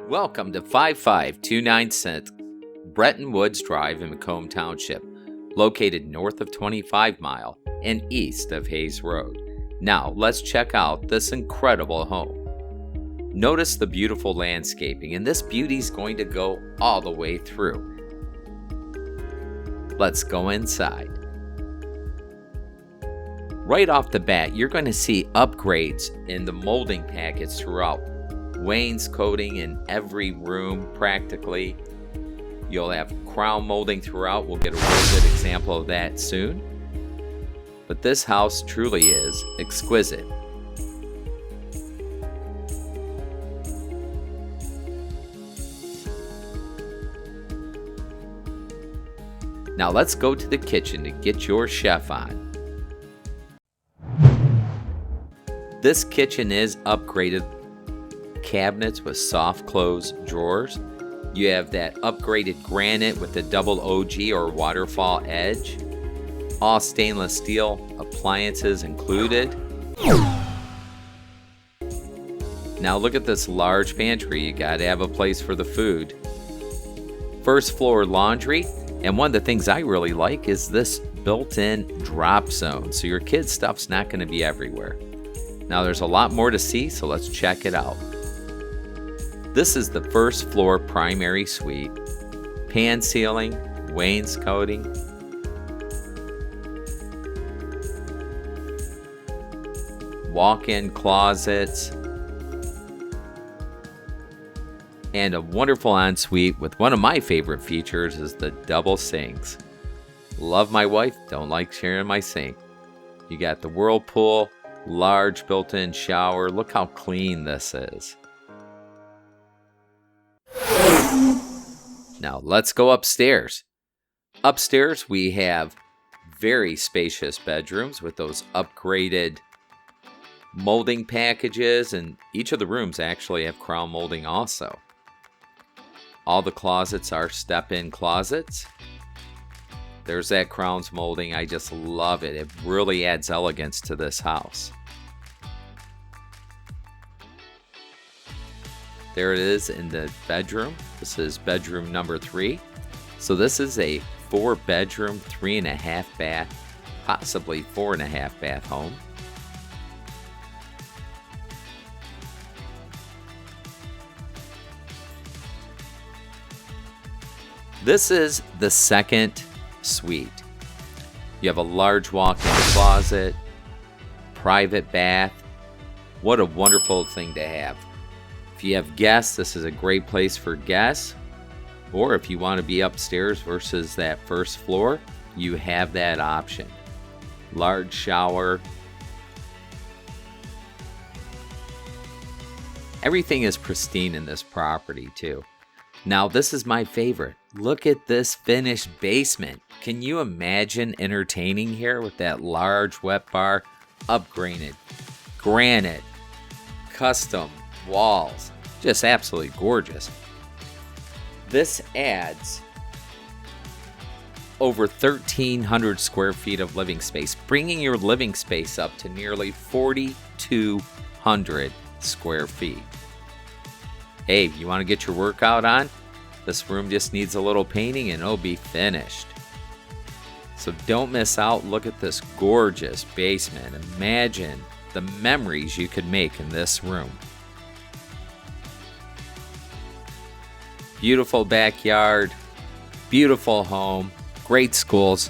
Welcome to 5529 Breton Woods Drive in Macomb Township, located north of 25 Mile and east of Hayes Road. Now, let's check out this incredible home. Notice the beautiful landscaping, and this beauty is going to go all the way through. Let's go inside. Right off the bat, you're going to see upgrades in the molding package throughout. Wainscoting in every room practically. You'll have crown molding throughout. We'll get a real good example of that soon. But this house truly is exquisite. Now let's go to the kitchen to get your chef on. This kitchen is upgraded. Cabinets with soft close drawers. You have that upgraded granite with the double OG or waterfall edge. All stainless steel appliances included. Now look at this large pantry. You gotta have a place for the food. First floor laundry. And one of the things I really like is this built-in drop zone. So your kids' stuff's not gonna be everywhere. Now there's a lot more to see, so let's check it out. This is the first floor primary suite. Pan ceiling, wainscoting. Walk-in closets. And a wonderful ensuite with one of my favorite features is the double sinks. Love my wife, don't like sharing my sink. You got the whirlpool, large built-in shower. Look how clean this is. Now let's go upstairs. Upstairs we have very spacious bedrooms with those upgraded molding packages, and each of the rooms actually have crown molding also. All the closets are step-in closets. There's that crowns molding. I just love it. It really adds elegance to this house. There it is in the bedroom. This is bedroom number 3. So this is a 4-bedroom, 3.5 bath, possibly 4.5 bath home. This is the second suite. You have a large walk-in closet, private bath. What a wonderful thing to have. If you have guests, this is a great place for guests. Or if you want to be upstairs versus that first floor, you have that option. Large shower. Everything is pristine in this property too. Now this is my favorite. Look at this finished basement. Can you imagine entertaining here with that large wet bar, upgraded granite, custom walls? Just absolutely gorgeous. This adds over 1,300 square feet of living space, bringing your living space up to nearly 4,200 square feet. Hey, you want to get your workout on? This room just needs a little painting and it'll be finished. So don't miss out. Look at this gorgeous basement. Imagine the memories you could make in this room. Beautiful backyard, beautiful home, great schools.